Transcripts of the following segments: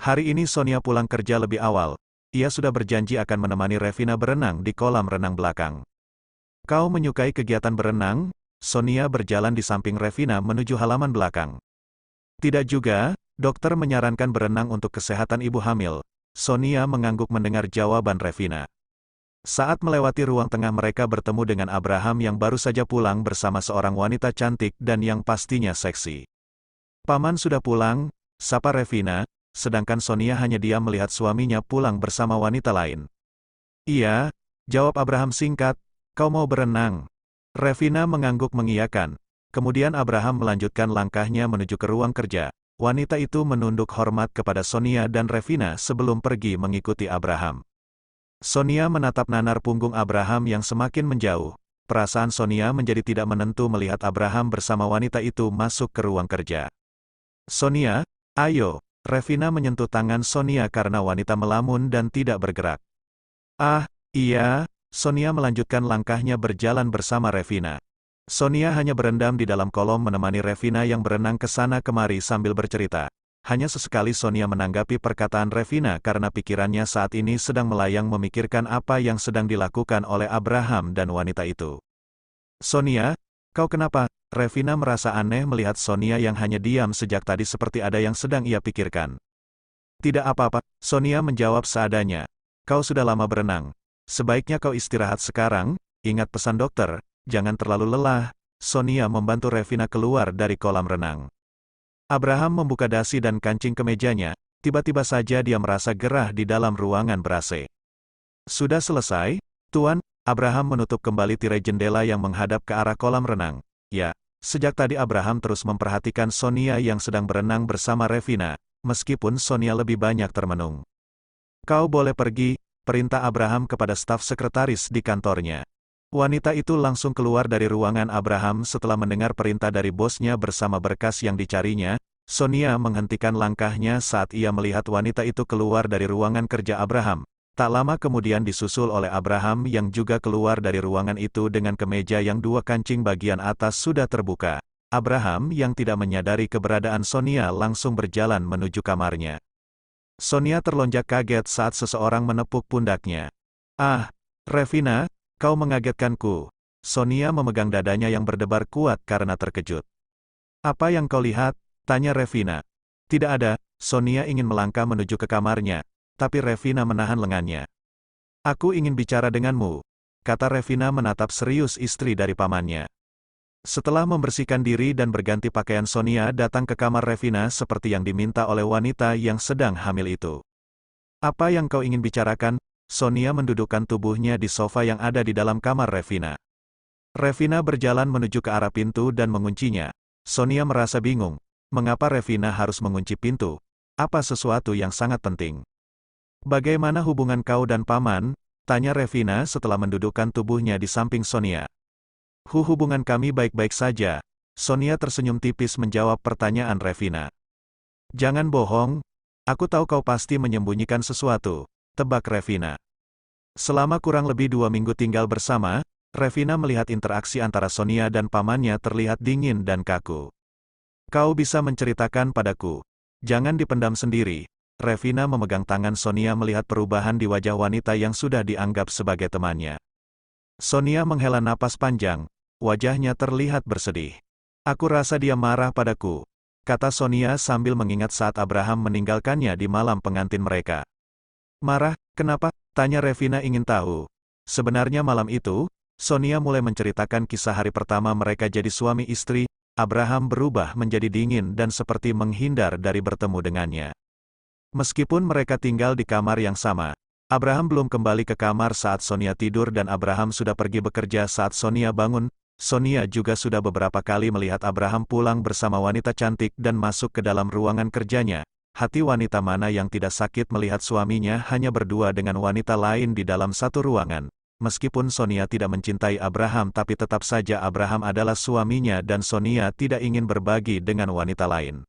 Hari ini Sonia pulang kerja lebih awal. Ia sudah berjanji akan menemani Revina berenang di kolam renang belakang. Kau menyukai kegiatan berenang? Sonia berjalan di samping Revina menuju halaman belakang. Tidak juga, dokter menyarankan berenang untuk kesehatan ibu hamil. Sonia mengangguk mendengar jawaban Revina. Saat melewati ruang tengah mereka bertemu dengan Abraham yang baru saja pulang bersama seorang wanita cantik dan yang pastinya seksi. Paman sudah pulang, sapa Revina, sedangkan Sonia hanya diam melihat suaminya pulang bersama wanita lain. Iya, jawab Abraham singkat, kau mau berenang? Revina mengangguk mengiyakan. Kemudian Abraham melanjutkan langkahnya menuju ke ruang kerja. Wanita itu menunduk hormat kepada Sonia dan Revina sebelum pergi mengikuti Abraham. Sonia menatap nanar punggung Abraham yang semakin menjauh. Perasaan Sonia menjadi tidak menentu melihat Abraham bersama wanita itu masuk ke ruang kerja. Sonia, ayo. Revina menyentuh tangan Sonia karena wanita melamun dan tidak bergerak. Ah, iya. Sonia melanjutkan langkahnya berjalan bersama Revina. Sonia hanya berendam di dalam kolom menemani Revina yang berenang ke sana kemari sambil bercerita. Hanya sesekali Sonia menanggapi perkataan Revina karena pikirannya saat ini sedang melayang memikirkan apa yang sedang dilakukan oleh Abraham dan wanita itu. Sonia, kau kenapa? Revina merasa aneh melihat Sonia yang hanya diam sejak tadi seperti ada yang sedang ia pikirkan. Tidak apa-apa, Sonia menjawab seadanya. Kau sudah lama berenang. Sebaiknya kau istirahat sekarang, ingat pesan dokter, jangan terlalu lelah. Sonia membantu Revina keluar dari kolam renang. Abraham membuka dasi dan kancing kemejanya, tiba-tiba saja dia merasa gerah di dalam ruangan ber-AC. Sudah selesai, Tuan, Abraham menutup kembali tirai jendela yang menghadap ke arah kolam renang. Ya, sejak tadi Abraham terus memperhatikan Sonia yang sedang berenang bersama Revina, meskipun Sonia lebih banyak termenung. Kau boleh pergi, perintah Abraham kepada staf sekretaris di kantornya. Wanita itu langsung keluar dari ruangan Abraham setelah mendengar perintah dari bosnya bersama berkas yang dicarinya. Sonia menghentikan langkahnya saat ia melihat wanita itu keluar dari ruangan kerja Abraham. Tak lama kemudian disusul oleh Abraham yang juga keluar dari ruangan itu dengan kemeja yang dua kancing bagian atas sudah terbuka. Abraham yang tidak menyadari keberadaan Sonia langsung berjalan menuju kamarnya. Sonia terlonjak kaget saat seseorang menepuk pundaknya. Ah, Revina, kau mengagetkanku. Sonia memegang dadanya yang berdebar kuat karena terkejut. Apa yang kau lihat? Tanya Revina. Tidak ada, Sonia ingin melangkah menuju ke kamarnya, tapi Revina menahan lengannya. Aku ingin bicara denganmu, kata Revina menatap serius istri dari pamannya. Setelah membersihkan diri dan berganti pakaian, Sonia datang ke kamar Revina seperti yang diminta oleh wanita yang sedang hamil itu. Apa yang kau ingin bicarakan? Sonia mendudukkan tubuhnya di sofa yang ada di dalam kamar Revina. Revina berjalan menuju ke arah pintu dan menguncinya. Sonia merasa bingung. Mengapa Revina harus mengunci pintu? Apa sesuatu yang sangat penting? Bagaimana hubungan kau dan paman? Tanya Revina setelah mendudukkan tubuhnya di samping Sonia. Hubungan kami baik-baik saja. Sonia tersenyum tipis menjawab pertanyaan Revina. Jangan bohong. Aku tahu kau pasti menyembunyikan sesuatu. Tebak Revina. Selama kurang lebih 2 minggu tinggal bersama, Revina melihat interaksi antara Sonia dan pamannya terlihat dingin dan kaku. Kau bisa menceritakan padaku. Jangan dipendam sendiri. Revina memegang tangan Sonia melihat perubahan di wajah wanita yang sudah dianggap sebagai temannya. Sonia menghela napas panjang. Wajahnya terlihat bersedih. Aku rasa dia marah padaku, kata Sonia sambil mengingat saat Abraham meninggalkannya di malam pengantin mereka. Marah, kenapa? Tanya Revina ingin tahu. Sebenarnya malam itu, Sonia mulai menceritakan kisah hari pertama mereka jadi suami istri. Abraham berubah menjadi dingin dan seperti menghindar dari bertemu dengannya. Meskipun mereka tinggal di kamar yang sama, Abraham belum kembali ke kamar saat Sonia tidur dan Abraham sudah pergi bekerja saat Sonia bangun. Sonia juga sudah beberapa kali melihat Abraham pulang bersama wanita cantik dan masuk ke dalam ruangan kerjanya. Hati wanita mana yang tidak sakit melihat suaminya hanya berdua dengan wanita lain di dalam satu ruangan. Meskipun Sonia tidak mencintai Abraham, tapi tetap saja Abraham adalah suaminya dan Sonia tidak ingin berbagi dengan wanita lain.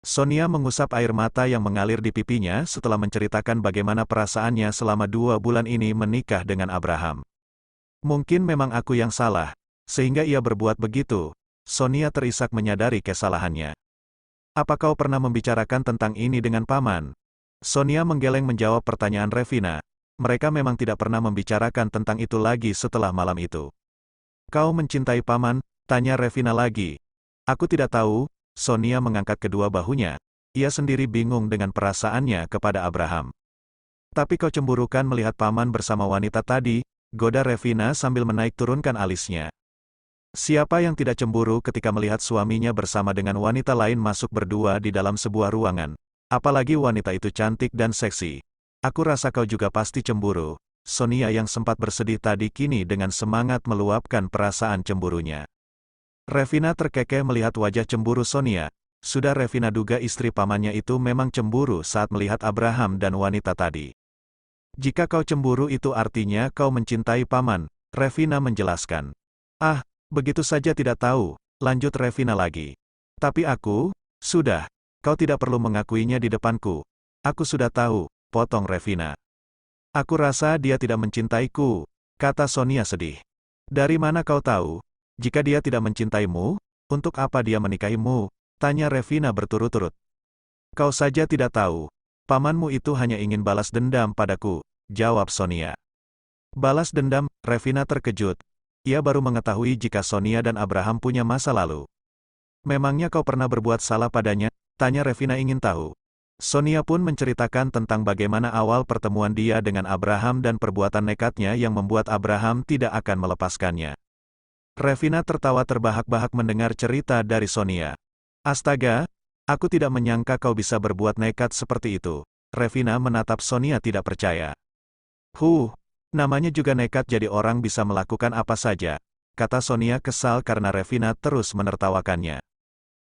Sonia mengusap air mata yang mengalir di pipinya setelah menceritakan bagaimana perasaannya selama 2 bulan ini menikah dengan Abraham. Mungkin memang aku yang salah, sehingga ia berbuat begitu. Sonia terisak menyadari kesalahannya. Apa kau pernah membicarakan tentang ini dengan paman? Sonia menggeleng menjawab pertanyaan Revina. Mereka memang tidak pernah membicarakan tentang itu lagi setelah malam itu. Kau mencintai paman? Tanya Revina lagi. Aku tidak tahu. Sonia mengangkat kedua bahunya. Ia sendiri bingung dengan perasaannya kepada Abraham. Tapi kau cemburu kan melihat paman bersama wanita tadi? Goda Revina sambil menaik turunkan alisnya. Siapa yang tidak cemburu ketika melihat suaminya bersama dengan wanita lain masuk berdua di dalam sebuah ruangan? Apalagi wanita itu cantik dan seksi. Aku rasa kau juga pasti cemburu. Sonia yang sempat bersedih tadi kini dengan semangat meluapkan perasaan cemburunya. Revina terkekeh melihat wajah cemburu Sonia. Sudah Revina duga istri pamannya itu memang cemburu saat melihat Abraham dan wanita tadi. Jika kau cemburu itu artinya kau mencintai paman, Revina menjelaskan. Ah, begitu saja tidak tahu, lanjut Revina lagi. Tapi aku, sudah, kau tidak perlu mengakuinya di depanku. Aku sudah tahu, potong Revina. Aku rasa dia tidak mencintaiku, kata Sonia sedih. Dari mana kau tahu? Jika dia tidak mencintaimu, untuk apa dia menikahimu? Tanya Revina berturut-turut. Kau saja tidak tahu. Pamanmu itu hanya ingin balas dendam padaku, jawab Sonia. Balas dendam, Revina terkejut. Ia baru mengetahui jika Sonia dan Abraham punya masa lalu. Memangnya kau pernah berbuat salah padanya? Tanya Revina ingin tahu. Sonia pun menceritakan tentang bagaimana awal pertemuan dia dengan Abraham dan perbuatan nekatnya yang membuat Abraham tidak akan melepaskannya. Revina tertawa terbahak-bahak mendengar cerita dari Sonia. Astaga, aku tidak menyangka kau bisa berbuat nekat seperti itu. Revina menatap Sonia tidak percaya. Namanya juga nekat jadi orang bisa melakukan apa saja, kata Sonia kesal karena Revina terus menertawakannya.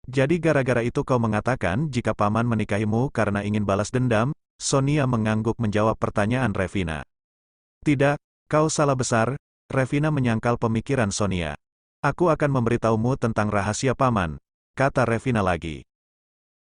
Jadi gara-gara itu kau mengatakan jika paman menikahimu karena ingin balas dendam? Sonia mengangguk menjawab pertanyaan Revina. Tidak, kau salah besar. Revina menyangkal pemikiran Sonia. Aku akan memberitahumu tentang rahasia paman, kata Revina lagi.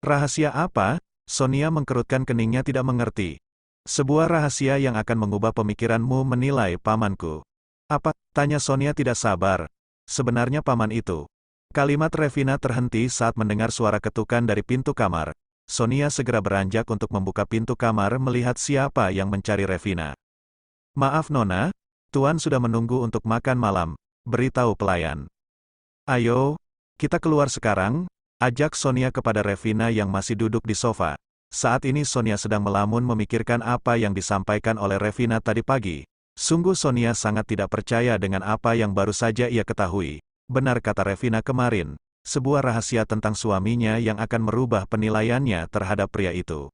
Rahasia apa? Sonia mengkerutkan keningnya tidak mengerti. Sebuah rahasia yang akan mengubah pemikiranmu menilai pamanku. Apa? Tanya Sonia tidak sabar. Sebenarnya paman itu. Kalimat Revina terhenti saat mendengar suara ketukan dari pintu kamar. Sonia segera beranjak untuk membuka pintu kamar melihat siapa yang mencari Revina. Maaf Nona, Tuan sudah menunggu untuk makan malam, beritahu pelayan. Ayo, kita keluar sekarang, ajak Sonia kepada Revina yang masih duduk di sofa. Saat ini Sonia sedang melamun memikirkan apa yang disampaikan oleh Revina tadi pagi. Sungguh Sonia sangat tidak percaya dengan apa yang baru saja ia ketahui. Benar kata Revina kemarin, sebuah rahasia tentang suaminya yang akan merubah penilaiannya terhadap pria itu.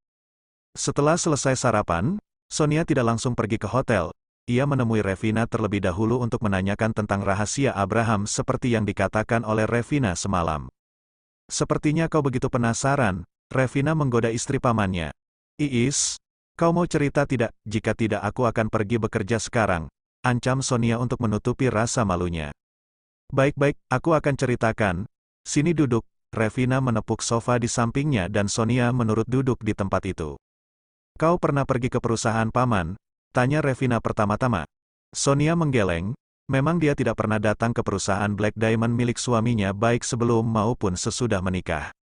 Setelah selesai sarapan, Sonia tidak langsung pergi ke hotel. Ia menemui Revina terlebih dahulu untuk menanyakan tentang rahasia Abraham seperti yang dikatakan oleh Revina semalam. Sepertinya kau begitu penasaran, Revina menggoda istri pamannya. Iis, kau mau cerita tidak? Jika tidak aku akan pergi bekerja sekarang, ancam Sonia untuk menutupi rasa malunya. Baik-baik, aku akan ceritakan. Sini duduk, Revina menepuk sofa di sampingnya dan Sonia menurut duduk di tempat itu. Kau pernah pergi ke perusahaan paman? Tanya Revina pertama-tama. Sonia menggeleng, memang dia tidak pernah datang ke perusahaan Black Diamond milik suaminya baik sebelum maupun sesudah menikah.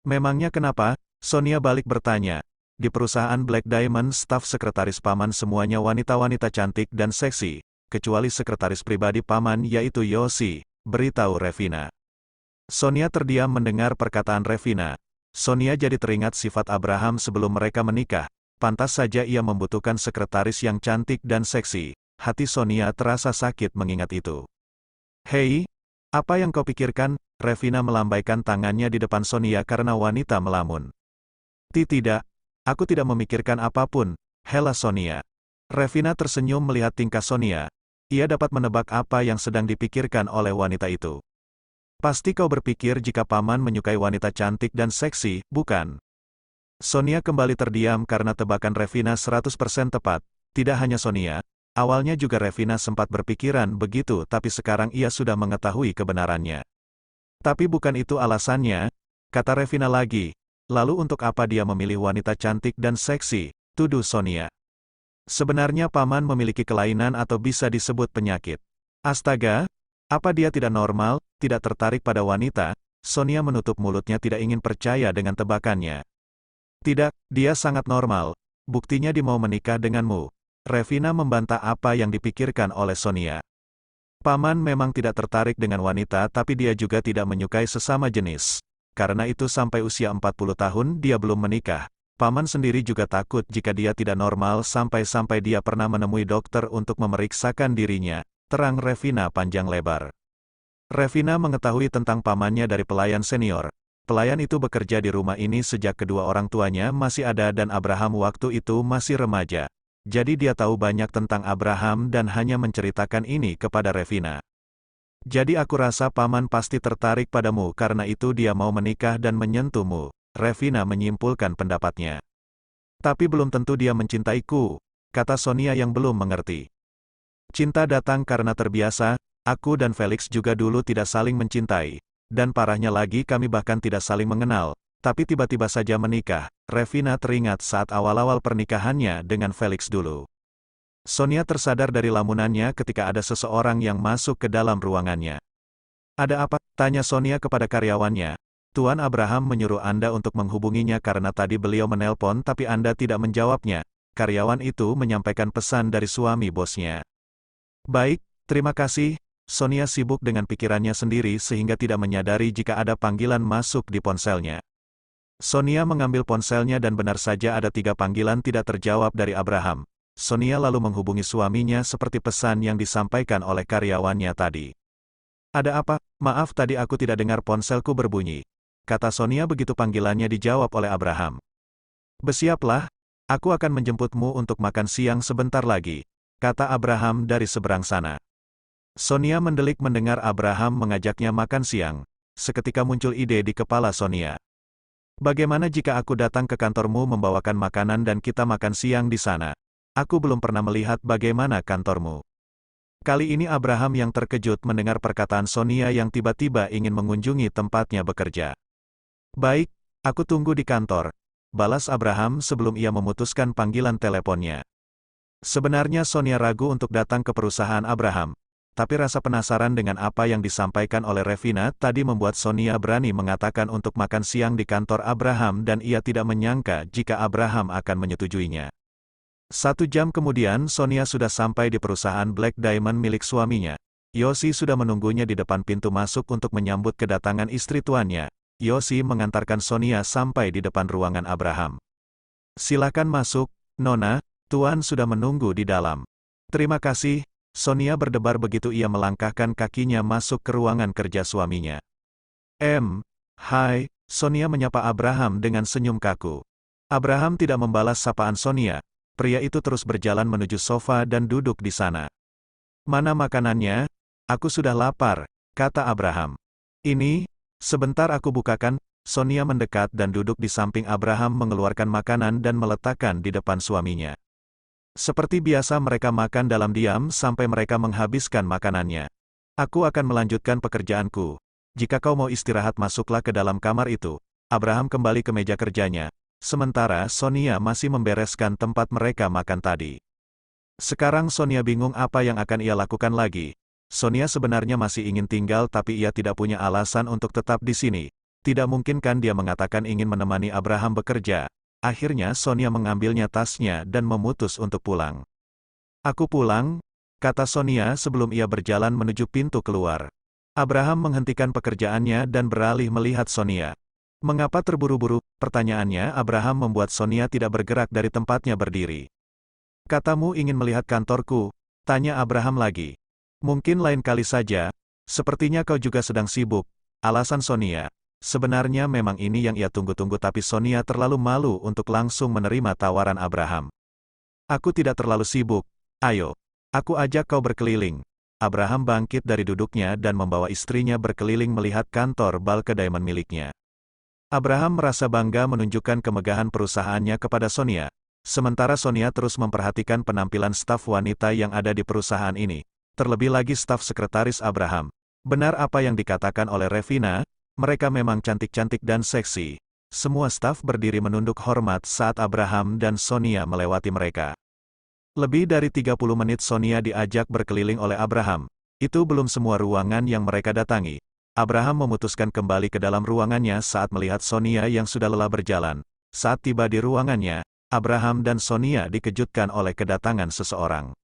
Memangnya kenapa? Sonia balik bertanya. Di perusahaan Black Diamond staf sekretaris paman semuanya wanita-wanita cantik dan seksi. Kecuali sekretaris pribadi paman yaitu Yosi, beritahu Revina. Sonia terdiam mendengar perkataan Revina. Sonia jadi teringat sifat Abraham sebelum mereka menikah. Pantas saja ia membutuhkan sekretaris yang cantik dan seksi. Hati Sonia terasa sakit mengingat itu. Hei, apa yang kau pikirkan? Revina melambaikan tangannya di depan Sonia karena wanita melamun. Tidak, aku tidak memikirkan apapun, hela Sonia. Revina tersenyum melihat tingkah Sonia. Ia dapat menebak apa yang sedang dipikirkan oleh wanita itu. Pasti kau berpikir jika paman menyukai wanita cantik dan seksi, bukan? Sonia kembali terdiam karena tebakan Revina 100% tepat. Tidak hanya Sonia, awalnya juga Revina sempat berpikiran begitu tapi sekarang ia sudah mengetahui kebenarannya. Tapi bukan itu alasannya, kata Revina lagi. Lalu untuk apa dia memilih wanita cantik dan seksi, tuduh Sonia. Sebenarnya paman memiliki kelainan atau bisa disebut penyakit. Astaga, apa dia tidak normal, tidak tertarik pada wanita? Sonia menutup mulutnya tidak ingin percaya dengan tebakannya. Tidak, dia sangat normal, Buktinya dia mau menikah denganmu. Revina membantah apa yang dipikirkan oleh Sonia. Paman memang tidak tertarik dengan wanita tapi dia juga tidak menyukai sesama jenis. Karena itu sampai usia 40 tahun dia belum menikah. Paman sendiri juga takut jika dia tidak normal sampai-sampai dia pernah menemui dokter untuk memeriksakan dirinya, terang Revina panjang lebar. Revina mengetahui tentang pamannya dari pelayan senior. Pelayan itu bekerja di rumah ini sejak kedua orang tuanya masih ada dan Abraham waktu itu masih remaja. Jadi dia tahu banyak tentang Abraham dan hanya menceritakan ini kepada Revina. Jadi aku rasa paman pasti tertarik padamu karena itu dia mau menikah dan menyentuhmu. Revina menyimpulkan pendapatnya. Tapi belum tentu dia mencintaiku, kata Sonia yang belum mengerti. Cinta datang karena terbiasa, aku dan Felix juga dulu tidak saling mencintai. Dan parahnya lagi kami bahkan tidak saling mengenal, tapi tiba-tiba saja menikah. Revina teringat saat awal-awal pernikahannya dengan Felix dulu. Sonia tersadar dari lamunannya ketika ada seseorang yang masuk ke dalam ruangannya. Ada apa? Tanya Sonia kepada karyawannya. Tuan Abraham menyuruh Anda untuk menghubunginya karena tadi beliau menelpon tapi Anda tidak menjawabnya. Karyawan itu menyampaikan pesan dari suami bosnya. Baik, terima kasih. Sonia sibuk dengan pikirannya sendiri sehingga tidak menyadari jika ada panggilan masuk di ponselnya. Sonia mengambil ponselnya dan benar saja ada 3 panggilan tidak terjawab dari Abraham. Sonia lalu menghubungi suaminya seperti pesan yang disampaikan oleh karyawannya tadi. Ada apa? Maaf tadi aku tidak dengar ponselku berbunyi. Kata Sonia begitu panggilannya dijawab oleh Abraham. Bersiaplah, aku akan menjemputmu untuk makan siang sebentar lagi. Kata Abraham dari seberang sana. Sonia mendelik mendengar Abraham mengajaknya makan siang. Seketika muncul ide di kepala Sonia. Bagaimana jika aku datang ke kantormu membawakan makanan dan kita makan siang di sana? Aku belum pernah melihat bagaimana kantormu. Kali ini Abraham yang terkejut mendengar perkataan Sonia yang tiba-tiba ingin mengunjungi tempatnya bekerja. Baik, aku tunggu di kantor. Balas Abraham sebelum ia memutuskan panggilan teleponnya. Sebenarnya Sonia ragu untuk datang ke perusahaan Abraham. Tapi rasa penasaran dengan apa yang disampaikan oleh Revina tadi membuat Sonia berani mengatakan untuk makan siang di kantor Abraham dan ia tidak menyangka jika Abraham akan menyetujuinya. 1 jam kemudian Sonia sudah sampai di perusahaan Black Diamond milik suaminya. Yosi sudah menunggunya di depan pintu masuk untuk menyambut kedatangan istri tuannya. Yosi mengantarkan Sonia sampai di depan ruangan Abraham. Silakan masuk, Nona, Tuan sudah menunggu di dalam. Terima kasih. Sonia berdebar begitu ia melangkahkan kakinya masuk ke ruangan kerja suaminya. Hai, Sonia menyapa Abraham dengan senyum kaku. Abraham tidak membalas sapaan Sonia. Pria itu terus berjalan menuju sofa dan duduk di sana. Mana makanannya? Aku sudah lapar, kata Abraham. Ini, sebentar aku bukakan. Sonia mendekat dan duduk di samping Abraham mengeluarkan makanan dan meletakkan di depan suaminya. Seperti biasa mereka makan dalam diam sampai mereka menghabiskan makanannya. Aku akan melanjutkan pekerjaanku. Jika kau mau istirahat masuklah ke dalam kamar itu. Abraham kembali ke meja kerjanya. Sementara Sonia masih membereskan tempat mereka makan tadi. Sekarang Sonia bingung apa yang akan ia lakukan lagi. Sonia sebenarnya masih ingin tinggal tapi ia tidak punya alasan untuk tetap di sini. Tidak mungkin kan dia mengatakan ingin menemani Abraham bekerja. Akhirnya Sonia mengambilnya tasnya dan memutus untuk pulang. Aku pulang, kata Sonia sebelum ia berjalan menuju pintu keluar. Abraham menghentikan pekerjaannya dan beralih melihat Sonia. Mengapa terburu-buru? Pertanyaannya Abraham membuat Sonia tidak bergerak dari tempatnya berdiri. Katamu ingin melihat kantorku? Tanya Abraham lagi. Mungkin lain kali saja. Sepertinya kau juga sedang sibuk. Alasan Sonia. Sebenarnya memang ini yang ia tunggu-tunggu tapi Sonia terlalu malu untuk langsung menerima tawaran Abraham. Aku tidak terlalu sibuk. Ayo, aku ajak kau berkeliling. Abraham bangkit dari duduknya dan membawa istrinya berkeliling melihat kantor Balke Diamond miliknya. Abraham merasa bangga menunjukkan kemegahan perusahaannya kepada Sonia. Sementara Sonia terus memperhatikan penampilan staf wanita yang ada di perusahaan ini. Terlebih lagi staf sekretaris Abraham. Benar apa yang dikatakan oleh Revina, mereka memang cantik-cantik dan seksi. Semua staf berdiri menunduk hormat saat Abraham dan Sonia melewati mereka. Lebih dari 30 menit Sonia diajak berkeliling oleh Abraham. Itu belum semua ruangan yang mereka datangi. Abraham memutuskan kembali ke dalam ruangannya saat melihat Sonia yang sudah lelah berjalan. Saat tiba di ruangannya, Abraham dan Sonia dikejutkan oleh kedatangan seseorang.